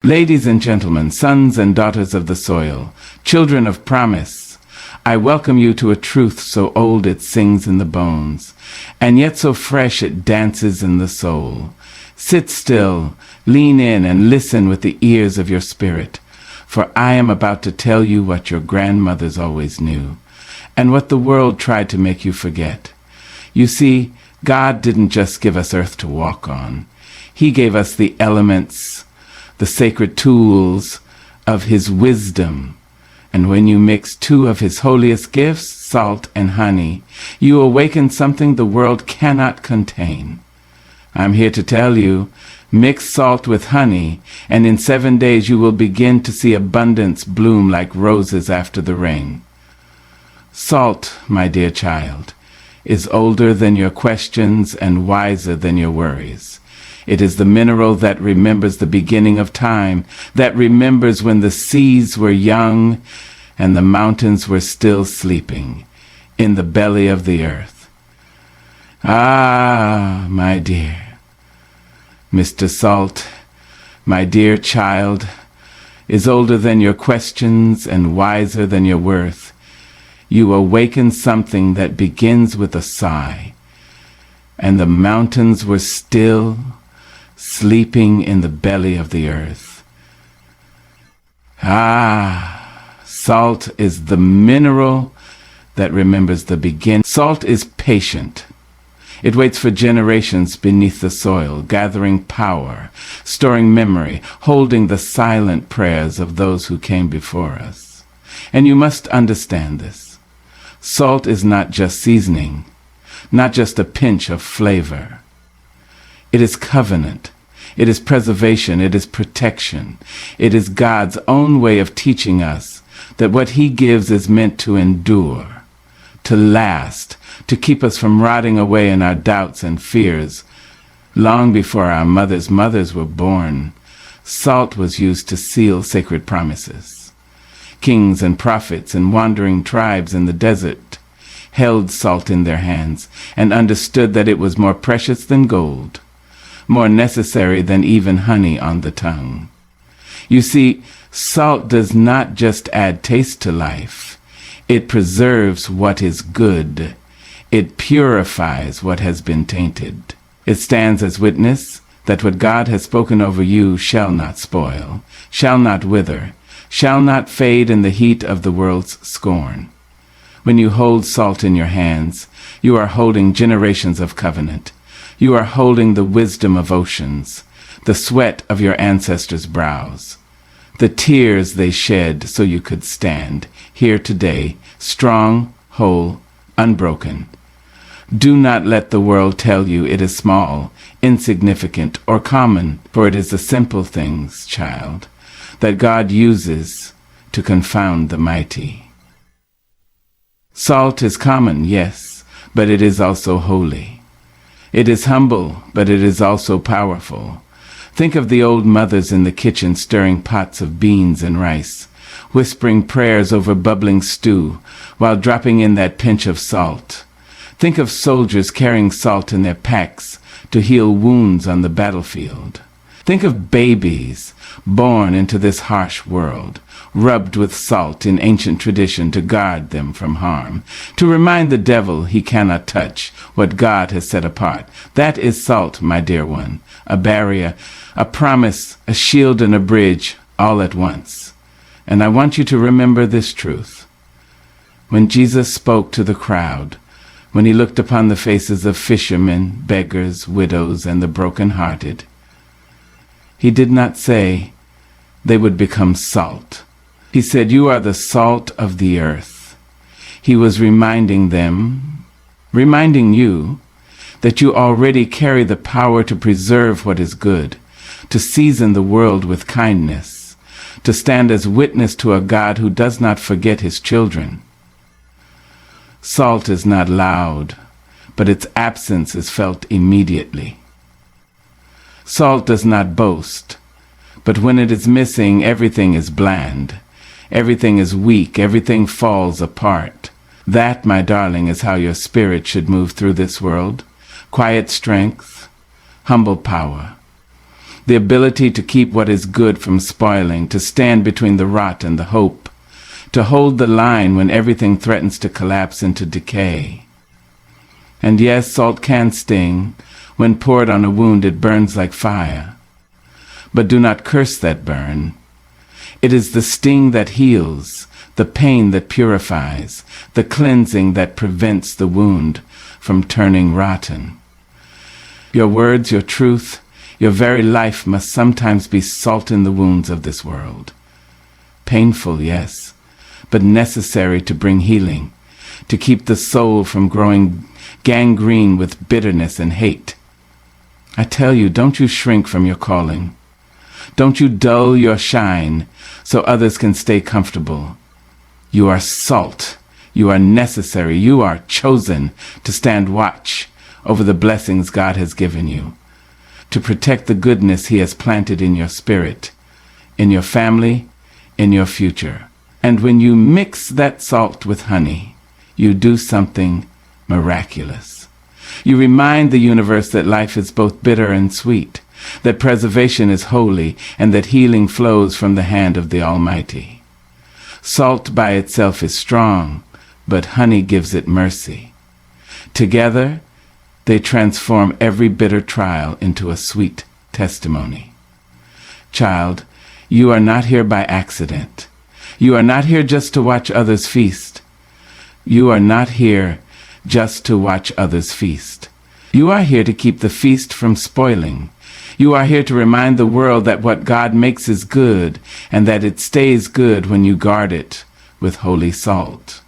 Ladies and gentlemen, sons and daughters of the soil, children of promise, I welcome you to a truth so old it sings in the bones, and yet so fresh it dances in the soul. Sit still, lean in, and listen with the ears of your spirit, for I am about to tell you what your grandmothers always knew, and what the world tried to make you forget. You see, God didn't just give us earth to walk on. He gave us the elements, the sacred tools of his wisdom. And when you mix two of his holiest gifts, salt and honey, you awaken something the world cannot contain. I'm here to tell you, mix salt with honey, and in 7 days you will begin to see abundance bloom like roses after the rain. Salt, my dear child, is older than your questions and wiser than your worries. It is the mineral that remembers the beginning of time, that remembers when the seas were young and the mountains were still sleeping in the belly of the earth. Ah, my dear, Mr. Salt, my dear child, is older than your questions and wiser than your worth. You awaken something that begins with a sigh, and the mountains were still sleeping in the belly of the earth. Ah, salt is the mineral that remembers the beginning. Salt is patient. It waits for generations beneath the soil, gathering power, storing memory, holding the silent prayers of those who came before us. And you must understand this. Salt is not just seasoning, not just a pinch of flavor. It is covenant. It is preservation. It is protection. It is God's own way of teaching us that what he gives is meant to endure, to last, to keep us from rotting away in our doubts and fears. Long before our mothers' mothers were born, salt was used to seal sacred promises. Kings and prophets and wandering tribes in the desert held salt in their hands and understood that it was more precious than gold, more necessary than even honey on the tongue. You see, salt does not just add taste to life. It preserves what is good. It purifies what has been tainted. It stands as witness that what God has spoken over you shall not spoil, shall not wither, shall not fade in the heat of the world's scorn. When you hold salt in your hands, you are holding generations of covenant. You are holding the wisdom of oceans, the sweat of your ancestors' brows, the tears they shed so you could stand here today, strong, whole, unbroken. Do not let the world tell you it is small, insignificant, or common, for it is the simple things, child, that God uses to confound the mighty. Salt is common, yes, but it is also holy. It is humble, but it is also powerful. Think of the old mothers in the kitchen stirring pots of beans and rice, whispering prayers over bubbling stew while dropping in that pinch of salt. Think of soldiers carrying salt in their packs to heal wounds on the battlefield. Think of babies born into this harsh world, rubbed with salt in ancient tradition to guard them from harm, to remind the devil he cannot touch what God has set apart. That is salt, my dear one, a barrier, a promise, a shield and a bridge, all at once. And I want you to remember this truth. When Jesus spoke to the crowd, when he looked upon the faces of fishermen, beggars, widows, and the broken-hearted, he did not say they would become salt. He said, "You are the salt of the earth." He was reminding them, reminding you, that you already carry the power to preserve what is good, to season the world with kindness, to stand as witness to a God who does not forget his children. Salt is not loud, but its absence is felt immediately. Salt does not boast, but when it is missing, everything is bland. Everything is weak. Everything falls apart. That, my darling, is how your spirit should move through this world. Quiet strength, humble power. the ability to keep what is good from spoiling, to stand between the rot and the hope, to hold the line when everything threatens to collapse into decay. And yes, salt can sting. When poured on a wound, it burns like fire. But do not curse that burn. It is the sting that heals, the pain that purifies, the cleansing that prevents the wound from turning rotten. Your words, your truth, your very life must sometimes be salt in the wounds of this world. Painful, yes, but necessary to bring healing, to keep the soul from growing gangrene with bitterness and hate. I tell you, don't you shrink from your calling. Don't you dull your shine so others can stay comfortable. You are salt. You are necessary. You are chosen to stand watch over the blessings God has given you, to protect the goodness He has planted in your spirit, in your family, in your future. And when you mix that salt with honey, you do something miraculous. You remind the universe that life is both bitter and sweet, that preservation is holy, and that healing flows from the hand of the Almighty. Salt by itself is strong, but honey gives it mercy. Together, they transform every bitter trial into a sweet testimony. Child, you are not here by accident. You are not here just to watch others feast. You are not here just to watch others feast. You are here to keep the feast from spoiling. You are here to remind the world that what God makes is good, and that it stays good when you guard it with holy salt.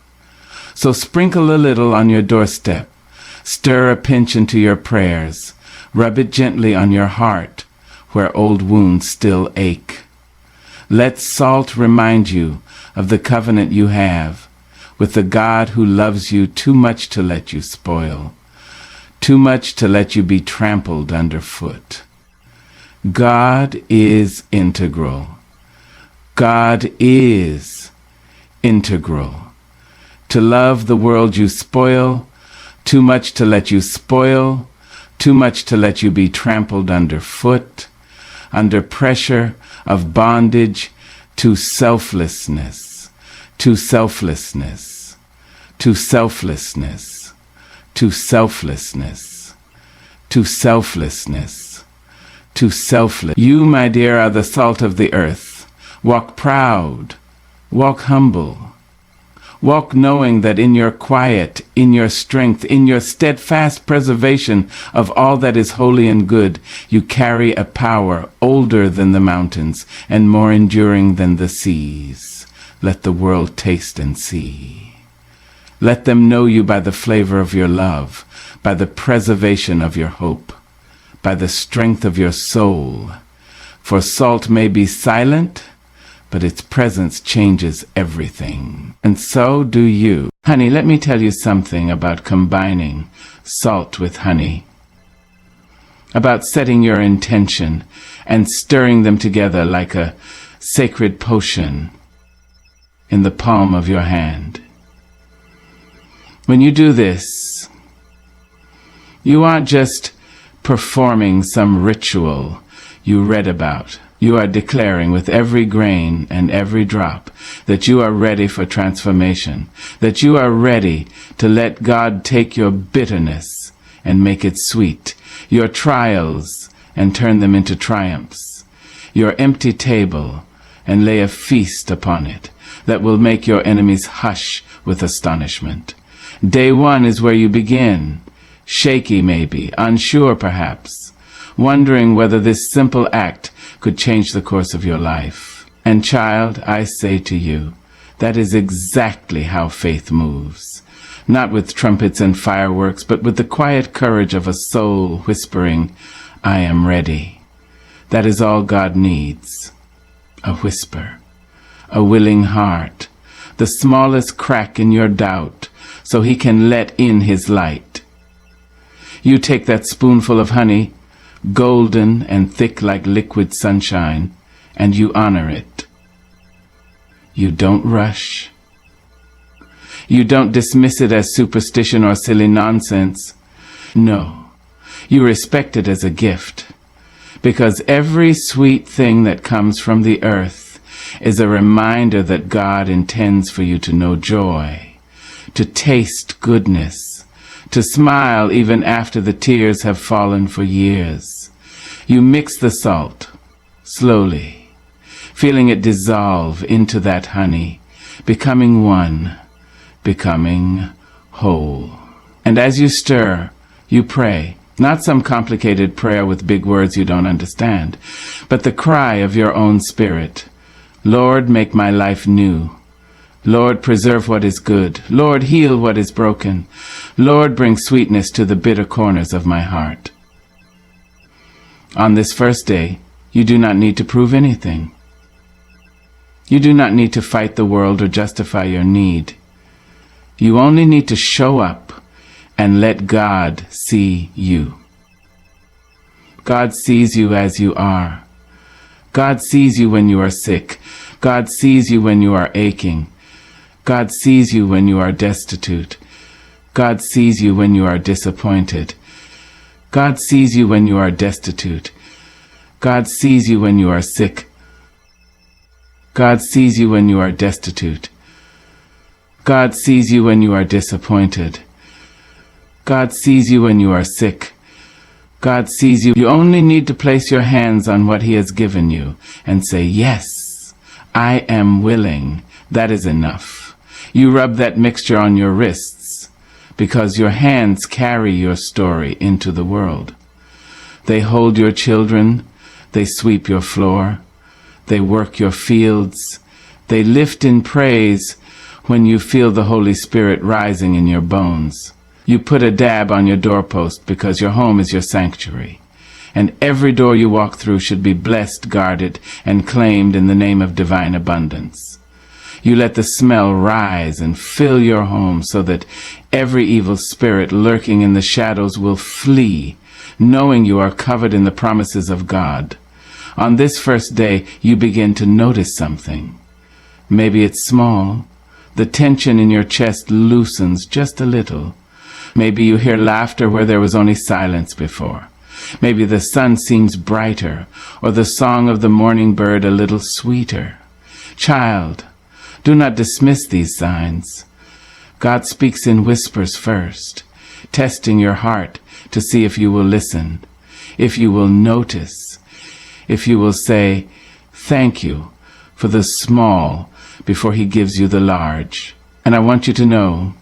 So sprinkle a little on your doorstep. Stir a pinch into your prayers. Rub it gently on your heart, where old wounds still ache. Let salt remind you of the covenant you have with the God who loves you too much to let you spoil, too much to let you be trampled underfoot. God is integral. God is integral. To love the world you spoil, too much to let you spoil, too much to let you be trampled underfoot, under pressure of bondage to selflessness, to selflessness, to selflessness, to selflessness, to selflessness, to selfless. You, my dear, are the salt of the earth. Walk proud, walk humble. Walk knowing that in your quiet, in your strength, in your steadfast preservation of all that is holy and good, you carry a power older than the mountains and more enduring than the seas. Let the world taste and see. Let them know you by the flavor of your love, by the preservation of your hope, by the strength of your soul. For salt may be silent, but its presence changes everything. And so do you. Honey, let me tell you something about combining salt with honey. About setting your intention and stirring them together like a sacred potion in the palm of your hand. When you do this, you aren't just performing some ritual you read about. You are declaring with every grain and every drop that you are ready for transformation, that you are ready to let God take your bitterness and make it sweet, your trials and turn them into triumphs, your empty table and lay a feast upon it that will make your enemies hush with astonishment. Day one is where you begin, shaky maybe, unsure perhaps, wondering whether this simple act could change the course of your life. And child, I say to you, that is exactly how faith moves. Not with trumpets and fireworks, but with the quiet courage of a soul whispering, I am ready. That is all God needs. A whisper, a willing heart, the smallest crack in your doubt, so He can let in His light. You take that spoonful of honey, golden and thick like liquid sunshine, and you honor it. You don't rush. You don't dismiss it as superstition or silly nonsense. No, you respect it as a gift, because every sweet thing that comes from the earth is a reminder that God intends for you to know joy, to taste goodness, to smile even after the tears have fallen for years. You mix the salt slowly, feeling it dissolve into that honey, becoming one, becoming whole. And as you stir, you pray, not some complicated prayer with big words you don't understand, but the cry of your own spirit. Lord, make my life new. Lord, preserve what is good. Lord, heal what is broken. Lord, bring sweetness to the bitter corners of my heart. On this first day, you do not need to prove anything. You do not need to fight the world or justify your need. You only need to show up and let God see you. God sees you as you are. God sees you when you are sick. God sees you when you are aching. God sees you when you are destitute. God sees you when you are disappointed. God sees you when you are destitute. God sees you when you are sick. God sees you when you are destitute. God sees you when you are disappointed. God sees you when you are sick. God sees you. You only need to place your hands on what He has given you and say, yes, I am willing. That is enough. You rub that mixture on your wrists because your hands carry your story into the world. They hold your children. They sweep your floor. They work your fields. They lift in praise when you feel the Holy Spirit rising in your bones. You put a dab on your doorpost because your home is your sanctuary, and every door you walk through should be blessed, guarded, and claimed in the name of divine abundance. You let the smell rise and fill your home so that every evil spirit lurking in the shadows will flee, knowing you are covered in the promises of God. On this first day, you begin to notice something. Maybe it's small. The tension in your chest loosens just a little. Maybe you hear laughter where there was only silence before. Maybe the sun seems brighter, or the song of the morning bird a little sweeter. Child, do not dismiss these signs. God speaks in whispers first, testing your heart to see if you will listen, if you will notice, if you will say, thank you for the small before He gives you the large. And I want you to know,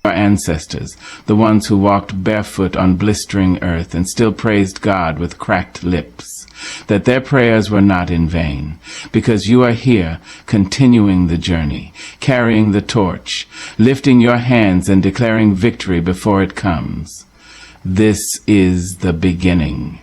our ancestors, the ones who walked barefoot on blistering earth and still praised God with cracked lips, that their prayers were not in vain, because you are here continuing the journey, carrying the torch, lifting your hands and declaring victory before it comes. This is the beginning,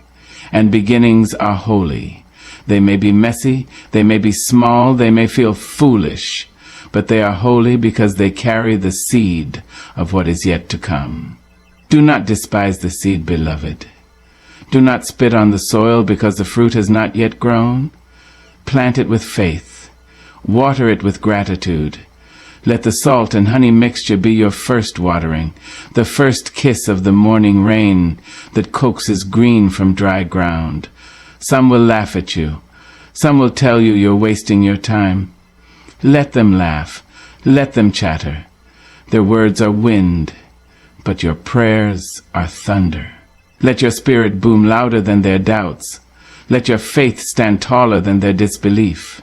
and beginnings are holy. They may be messy, they may be small, they may feel foolish, but they are holy because they carry the seed of what is yet to come. Do not despise the seed, beloved. Do not spit on the soil because the fruit has not yet grown. Plant it with faith. Water it with gratitude. Let the salt and honey mixture be your first watering, the first kiss of the morning rain that coaxes green from dry ground. Some will laugh at you. Some will tell you you're wasting your time. Let them laugh. Let them chatter. Their words are wind, but your prayers are thunder. Let your spirit boom louder than their doubts. Let your faith stand taller than their disbelief.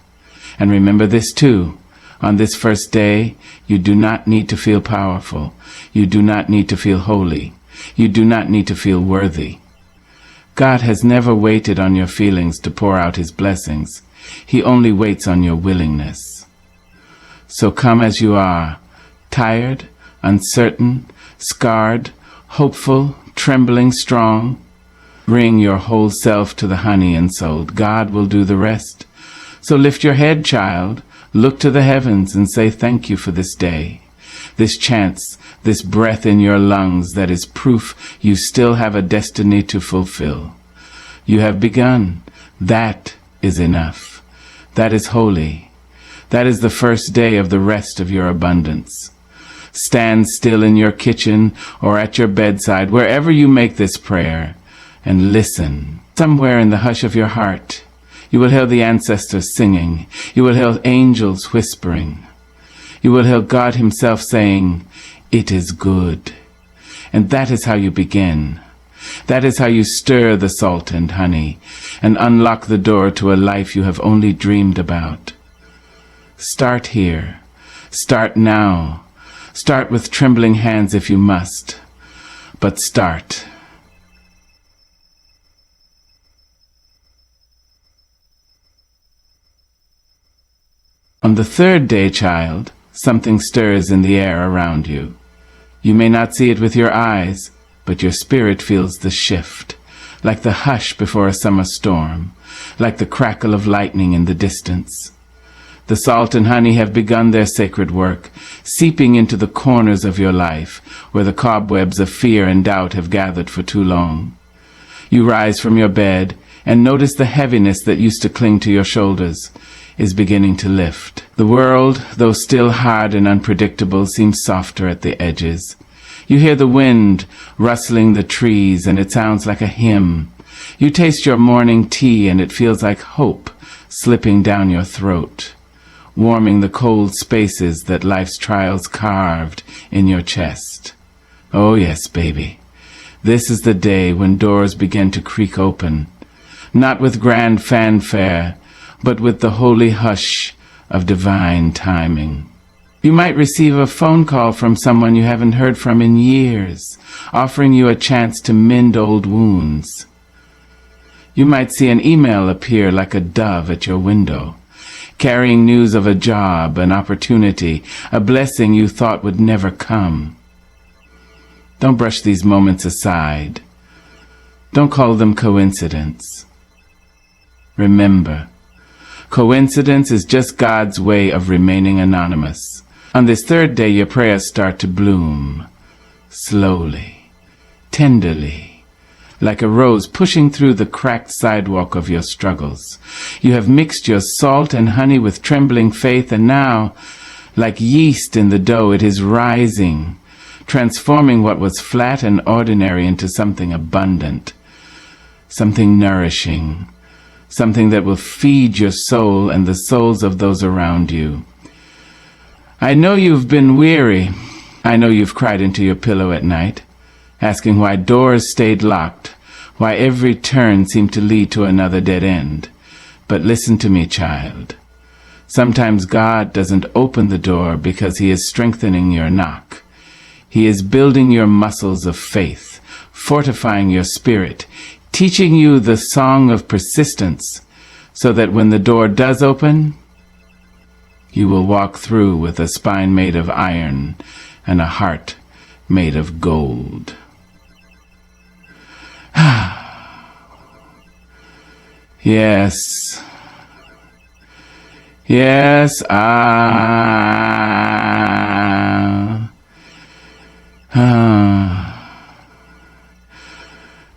And remember this too. On this first day, you do not need to feel powerful. You do not need to feel holy. You do not need to feel worthy. God has never waited on your feelings to pour out His blessings. He only waits on your willingness. So come as you are, tired, uncertain, scarred, hopeful, trembling, strong. Bring your whole self to the honey and sold. God will do the rest. So lift your head, child. Look to the heavens and say thank you for this day, this chance, this breath in your lungs that is proof you still have a destiny to fulfill. You have begun. That is enough. That is holy. That is the first day of the rest of your abundance. Stand still in your kitchen or at your bedside, wherever you make this prayer, and listen. Somewhere in the hush of your heart, you will hear the ancestors singing. You will hear angels whispering. You will hear God himself saying, "It is good." And that is how you begin. That is how you stir the salt and honey and unlock the door to a life you have only dreamed about. Start here. Start now. Start with trembling hands if you must. But start. On the third day, child, something stirs in the air around you. You may not see it with your eyes, but your spirit feels the shift, like the hush before a summer storm, like the crackle of lightning in the distance. The salt and honey have begun their sacred work, seeping into the corners of your life, where the cobwebs of fear and doubt have gathered for too long. You rise from your bed and notice the heaviness that used to cling to your shoulders is beginning to lift. The world, though still hard and unpredictable, seems softer at the edges. You hear the wind rustling the trees, and it sounds like a hymn. You taste your morning tea, and it feels like hope slipping down your throat, warming the cold spaces that life's trials carved in your chest. Oh yes, baby. This is the day when doors begin to creak open, not with grand fanfare, but with the holy hush of divine timing. You might receive a phone call from someone you haven't heard from in years, offering you a chance to mend old wounds. You might see an email appear like a dove at your window, carrying news of a job, an opportunity, a blessing you thought would never come. Don't brush these moments aside. Don't call them coincidence. Remember, coincidence is just God's way of remaining anonymous. On this third day, your prayers start to bloom, slowly, tenderly, like a rose pushing through the cracked sidewalk of your struggles. You have mixed your salt and honey with trembling faith, and now, like yeast in the dough, it is rising, transforming what was flat and ordinary into something abundant, something nourishing, something that will feed your soul and the souls of those around you. I know you've been weary. I know you've cried into your pillow at night, asking why doors stayed locked, why every turn seemed to lead to another dead end. But listen to me, child. Sometimes God doesn't open the door because he is strengthening your knock. He is building your muscles of faith, fortifying your spirit, teaching you the song of persistence, so that when the door does open, you will walk through with a spine made of iron and a heart made of gold. Yes. Yes,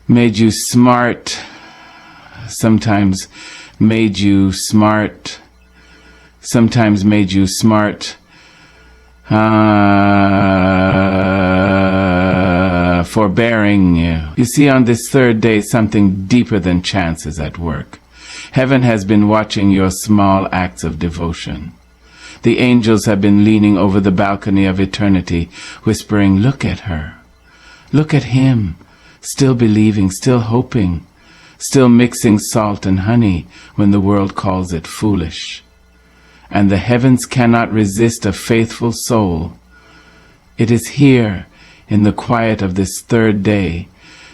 made you smart, sometimes made you smart, sometimes made you smart, forbearing you. You see, on this third day, something deeper than chance is at work. Heaven has been watching your small acts of devotion. The angels have been leaning over the balcony of eternity, whispering, "Look at her. Look at him, still believing, still hoping, still mixing salt and honey when the world calls it foolish." And the heavens cannot resist a faithful soul. It is here, in the quiet of this third day,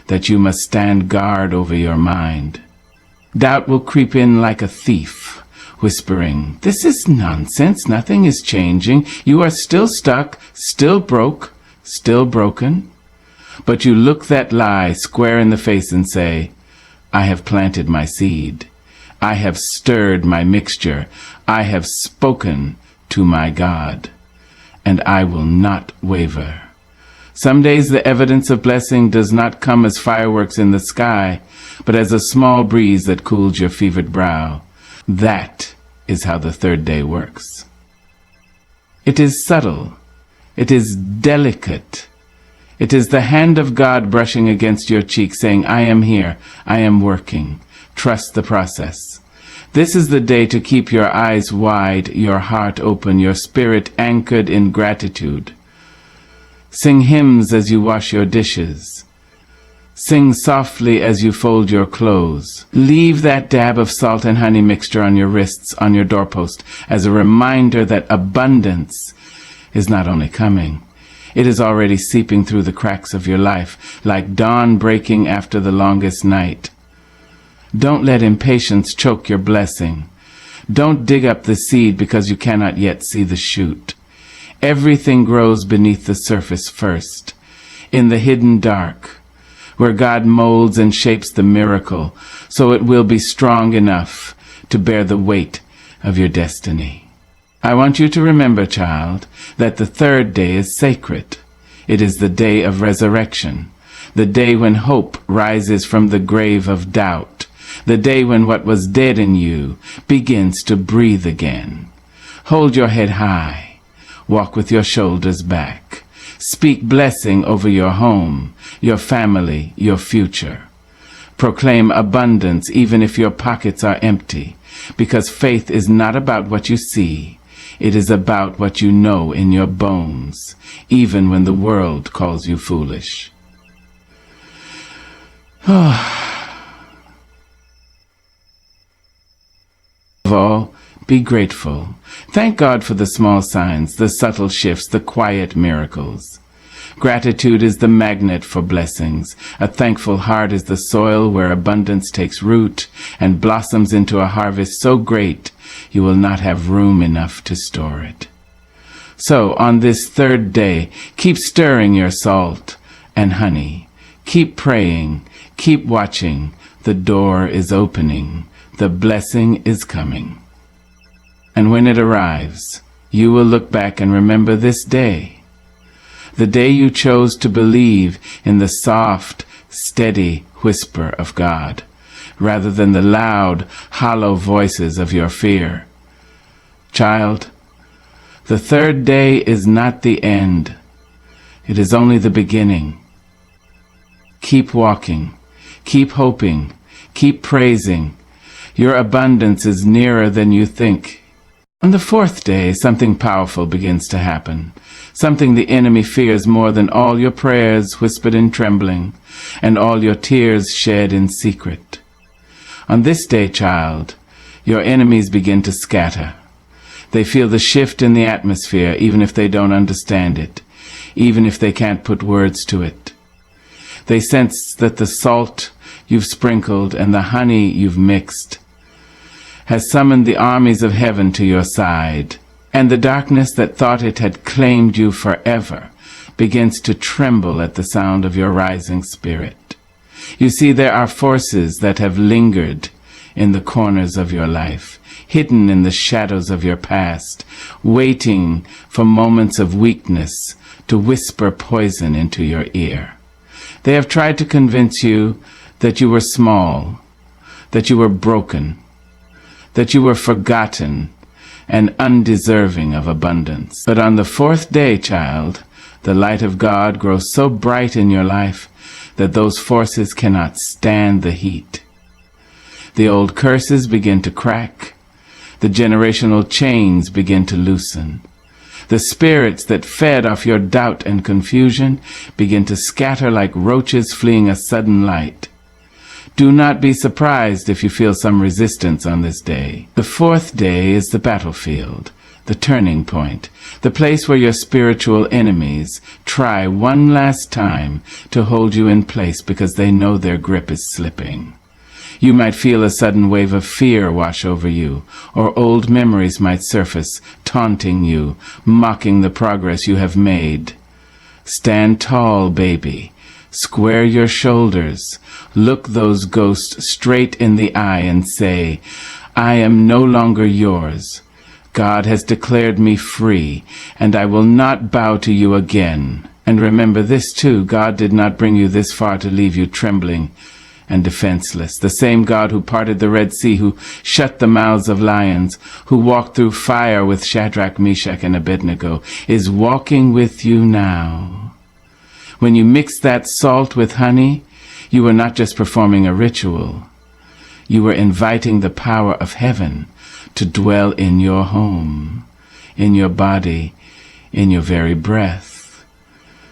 that you must stand guard over your mind. Doubt will creep in like a thief, whispering, "This is nonsense, nothing is changing, you are still stuck, still broke, still broken." But you look that lie square in the face and say, "I have planted my seed. I have stirred my mixture. I have spoken to my God, and I will not waver." Some days the evidence of blessing does not come as fireworks in the sky, but as a small breeze that cools your fevered brow. That is how the third day works. It is subtle. It is delicate. It is the hand of God brushing against your cheek, saying, I am here, I am working. Trust the process. This is the day to keep your eyes wide, your heart open, your spirit anchored in gratitude. Sing hymns as you wash your dishes. Sing softly as you fold your clothes. Leave that dab of salt and honey mixture on your wrists, on your doorpost, as a reminder that abundance is not only coming, it is already seeping through the cracks of your life, like dawn breaking after the longest night. Don't let impatience choke your blessing. Don't dig up the seed because you cannot yet see the shoot. Everything grows beneath the surface first, in the hidden dark, where God molds and shapes the miracle, so it will be strong enough to bear the weight of your destiny. I want you to remember, child, that the third day is sacred. It is the day of resurrection, the day when hope rises from the grave of doubt, the day when what was dead in you begins to breathe again. Hold your head high. Walk with your shoulders back. Speak blessing over your home, your family, your future. Proclaim abundance even if your pockets are empty, because faith is not about what you see. It is about what you know in your bones, even when the world calls you foolish. Of all, be grateful. Thank God for the small signs, the subtle shifts, the quiet miracles. Gratitude is the magnet for blessings. A thankful heart is the soil where abundance takes root and blossoms into a harvest so great you will not have room enough to store it. So, on this third day, keep stirring your salt and honey. Keep praying. Keep watching. The door is opening. The blessing is coming. And when it arrives, you will look back and remember this day, the day you chose to believe in the soft, steady whisper of God, rather than the loud, hollow voices of your fear. Child, the third day is not the end. It is only the beginning. Keep walking. Keep hoping. Keep praising. Your abundance is nearer than you think. On the fourth day, something powerful begins to happen, something the enemy fears more than all your prayers whispered in trembling, and all your tears shed in secret. On this day, child, your enemies begin to scatter. They feel the shift in the atmosphere, even if they don't understand it, even if they can't put words to it. They sense that the salt you've sprinkled and the honey you've mixed has summoned the armies of heaven to your side, and the darkness that thought it had claimed you forever begins to tremble at the sound of your rising spirit. You see, there are forces that have lingered in the corners of your life, hidden in the shadows of your past, waiting for moments of weakness to whisper poison into your ear. They have tried to convince you that you were small, that you were broken, that you were forgotten and undeserving of abundance. But on the fourth day, child, the light of God grows so bright in your life that those forces cannot stand the heat. The old curses begin to crack. The generational chains begin to loosen. The spirits that fed off your doubt and confusion begin to scatter like roaches fleeing a sudden light. Do not be surprised if you feel some resistance on this day. The fourth day is the battlefield, the turning point, the place where your spiritual enemies try one last time to hold you in place because they know their grip is slipping. You might feel a sudden wave of fear wash over you, or old memories might surface, taunting you, mocking the progress you have made. Stand tall, baby. Square your shoulders. Look those ghosts straight in the eye and say, I am no longer yours. God has declared me free, and I will not bow to you again. And remember this too, God did not bring you this far to leave you trembling and defenseless. The same God who parted the Red Sea, who shut the mouths of lions, who walked through fire with Shadrach, Meshach, and Abednego, is walking with you now. When you mix that salt with honey, you were not just performing a ritual. You were inviting the power of heaven to dwell in your home, in your body, in your very breath.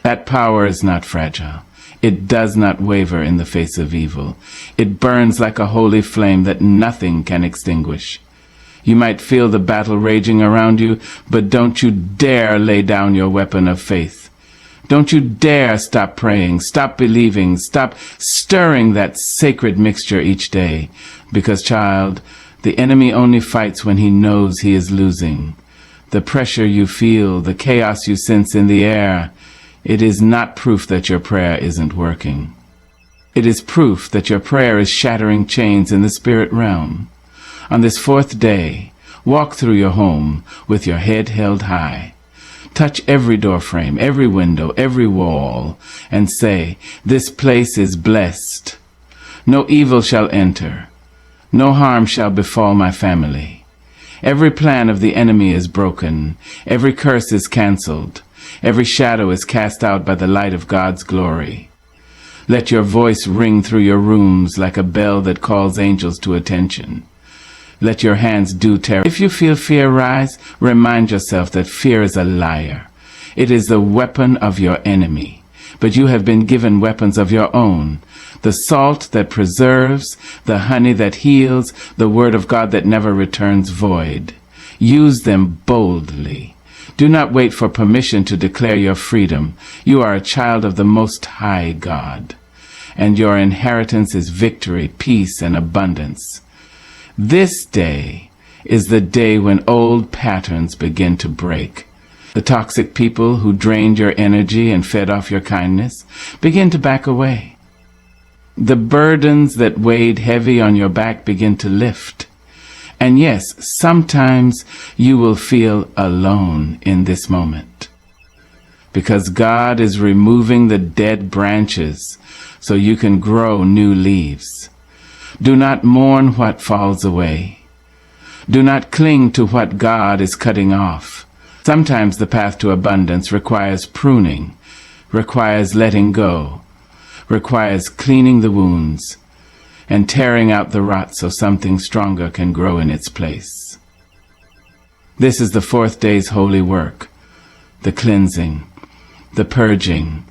That power is not fragile. It does not waver in the face of evil. It burns like a holy flame that nothing can extinguish. You might feel the battle raging around you, but don't you dare lay down your weapon of faith. Don't you dare stop praying, stop believing, stop stirring that sacred mixture each day. Because, child, the enemy only fights when he knows he is losing. The pressure you feel, the chaos you sense in the air, it is not proof that your prayer isn't working. It is proof that your prayer is shattering chains in the spirit realm. On this fourth day, walk through your home with your head held high. Touch every doorframe, every window, every wall, and say, "This place is blessed. No evil shall enter. No harm shall befall my family. Every plan of the enemy is broken. Every curse is canceled. Every shadow is cast out by the light of God's glory." Let your voice ring through your rooms like a bell that calls angels to attention. Let your hands do terror. If you feel fear rise, remind yourself that fear is a liar. It is the weapon of your enemy. But you have been given weapons of your own. The salt that preserves, the honey that heals, the word of God that never returns void. Use them boldly. Do not wait for permission to declare your freedom. You are a child of the Most High God, and your inheritance is victory, peace, and abundance. This day is the day when old patterns begin to break. The toxic people who drained your energy and fed off your kindness begin to back away. The burdens that weighed heavy on your back begin to lift. And yes, sometimes you will feel alone in this moment, because God is removing the dead branches so you can grow new leaves. Do not mourn what falls away. Do not cling to what God is cutting off. Sometimes the path to abundance requires pruning, requires letting go, requires cleaning the wounds, and tearing out the rot so something stronger can grow in its place. This is the fourth day's holy work, the cleansing, the purging,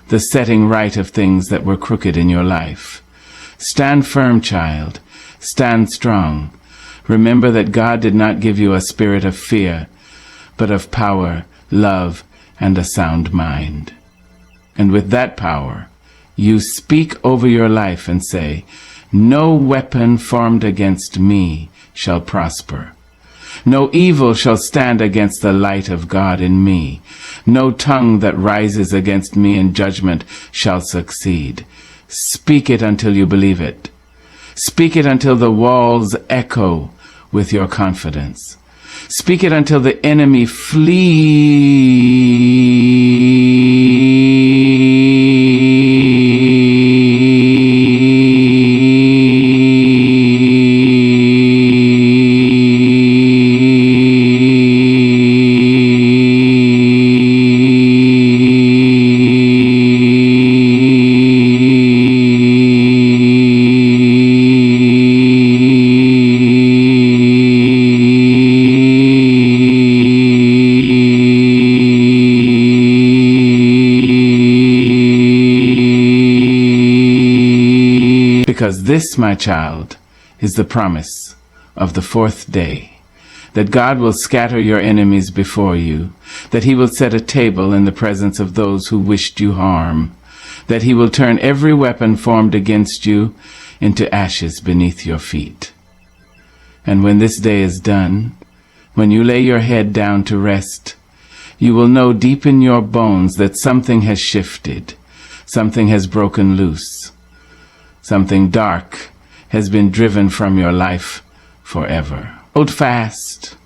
the setting right of things that were crooked in your life. Stand firm, child. Stand strong. Remember that God did not give you a spirit of fear, but of power, love, and a sound mind. And with that power, you speak over your life and say, "No weapon formed against me shall prosper. No evil shall stand against the light of God in me. No tongue that rises against me in judgment shall succeed." Speak it until you believe it. Speak it until the walls echo with your confidence. Speak it until the enemy Because this, my child, is the promise of the fourth day, that God will scatter your enemies before you, that he will set a table in the presence of those who wished you harm, that he will turn every weapon formed against you into ashes beneath your feet. And when this day is done, when you lay your head down to rest, you will know deep in your bones that something has shifted, something has broken loose. Something dark has been driven from your life forever. Hold fast.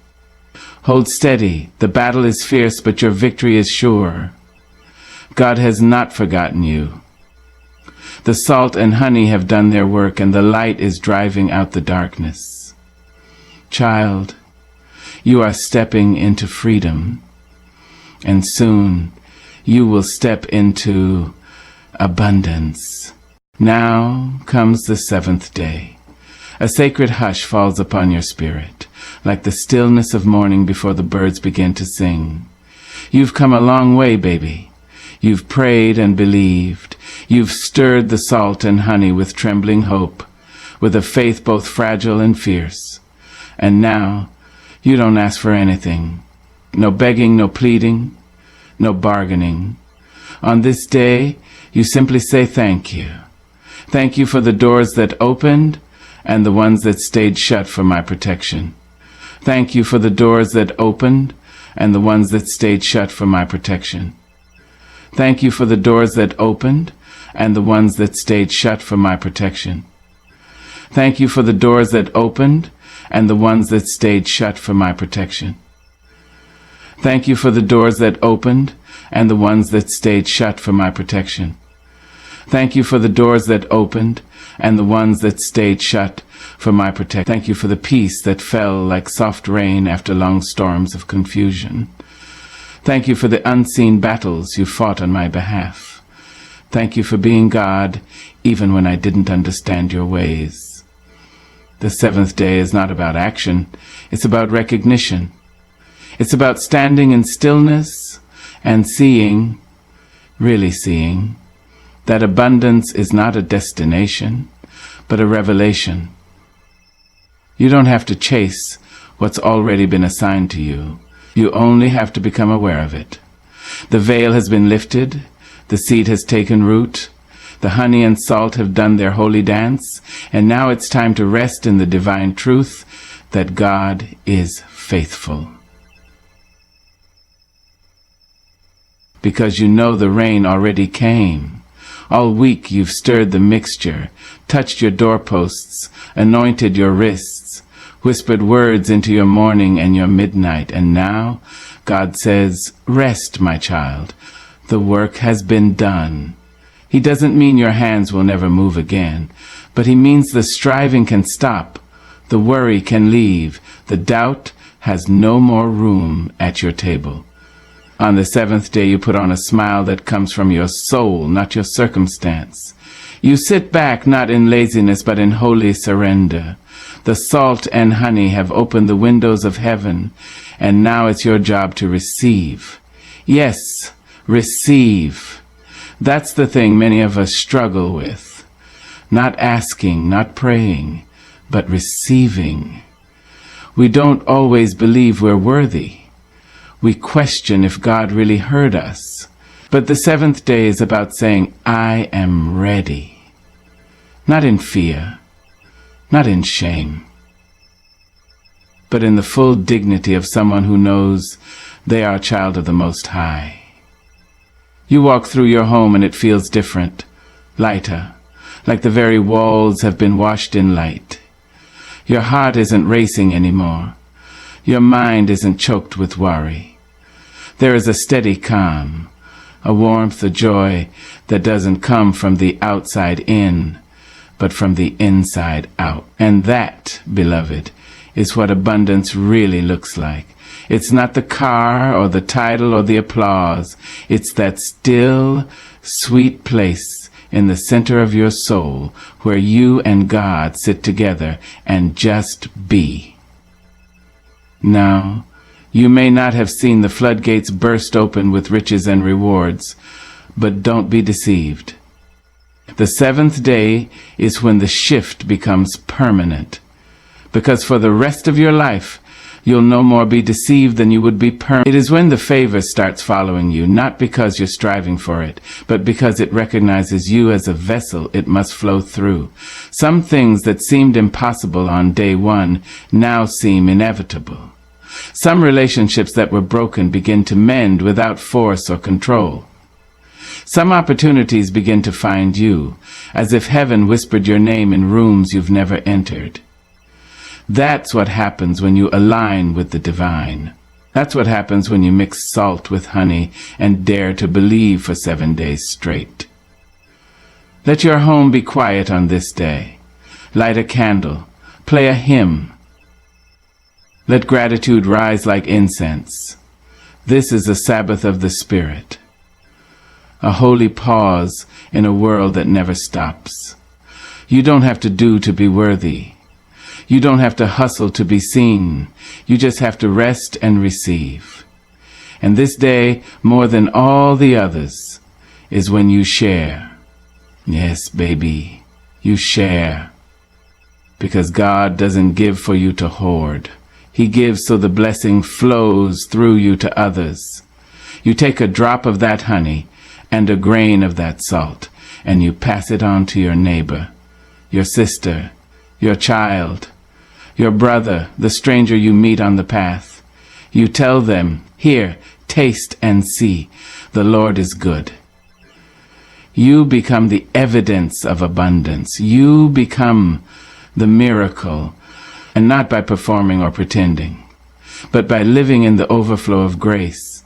Hold steady. The battle is fierce, but your victory is sure. God has not forgotten you. The salt and honey have done their work, and the light is driving out the darkness. Child, you are stepping into freedom, and soon you will step into abundance. Now comes the seventh day. A sacred hush falls upon your spirit, like the stillness of morning before the birds begin to sing. You've come a long way, baby. You've prayed and believed. You've stirred the salt and honey with trembling hope, with a faith both fragile and fierce. And now, you don't ask for anything. No begging, no pleading, no bargaining. On this day, you simply say thank you. Thank you for the doors that opened and the ones that stayed shut for my protection. Thank you for the doors that opened and the ones that stayed shut for my protection. Thank you for the doors that opened and the ones that stayed shut for my protection. Thank you for the doors that opened and the ones that stayed shut for my protection. Thank you for the doors that opened and the ones that stayed shut for my protection. Thank you for the doors that opened and the ones that stayed shut for my protection. Thank you for the peace that fell like soft rain after long storms of confusion. Thank you for the unseen battles you fought on my behalf. Thank you for being God, even when I didn't understand your ways. The seventh day is not about action. It's about recognition. It's about standing in stillness and seeing, really seeing, that abundance is not a destination, but a revelation. You don't have to chase what's already been assigned to you. You only have to become aware of it. The veil has been lifted. The seed has taken root. The honey and salt have done their holy dance. And now it's time to rest in the divine truth that God is faithful. Because you know the rain already came. All week you've stirred the mixture, touched your doorposts, anointed your wrists, whispered words into your morning and your midnight, and now God says, rest, my child. The work has been done. He doesn't mean your hands will never move again, but he means the striving can stop, the worry can leave, the doubt has no more room at your table. On the seventh day you put on a smile that comes from your soul, not your circumstance. You sit back not in laziness but in holy surrender. The salt and honey have opened the windows of heaven, and now it's your job to receive. Yes, receive. That's the thing many of us struggle with. Not asking, not praying, but receiving. We don't always believe we're worthy. We question if God really heard us. But the seventh day is about saying, I am ready. Not in fear, not in shame, but in the full dignity of someone who knows they are a child of the Most High. You walk through your home and it feels different, lighter, like the very walls have been washed in light. Your heart isn't racing anymore. Your mind isn't choked with worry. There is a steady calm, a warmth, a joy that doesn't come from the outside in, but from the inside out. And that, beloved, is what abundance really looks like. It's not the car or the title or the applause. It's that still, sweet place in the center of your soul where you and God sit together and just be. Now, you may not have seen the floodgates burst open with riches and rewards, but don't be deceived. The seventh day is when the shift becomes permanent, because for the rest of your life, you'll no more be deceived than you would be permanent. It is when the favor starts following you, not because you're striving for it, but because it recognizes you as a vessel it must flow through. Some things that seemed impossible on day one now seem inevitable. Some relationships that were broken begin to mend without force or control. Some opportunities begin to find you, as if heaven whispered your name in rooms you've never entered. That's what happens when you align with the divine. That's what happens when you mix salt with honey and dare to believe for 7 days straight. Let your home be quiet on this day. Light a candle. Play a hymn. Let gratitude rise like incense. This is a Sabbath of the Spirit. a holy pause in a world that never stops. You don't have to do to be worthy. You don't have to hustle to be seen. You just have to rest and receive. And this day, more than all the others, is when you share. Yes, baby, you share. Because God doesn't give for you to hoard. He gives so the blessing flows through you to others. You take a drop of that honey and a grain of that salt, and you pass it on to your neighbor, your sister, your child, your brother, the stranger you meet on the path. You tell them, "Here, taste and see, the Lord is good." You become the evidence of abundance. You become the miracle, and not by performing or pretending, but by living in the overflow of grace.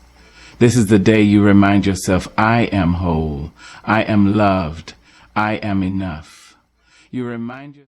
This is the day you remind yourself, I am whole, I am loved, I am enough. You remind yourself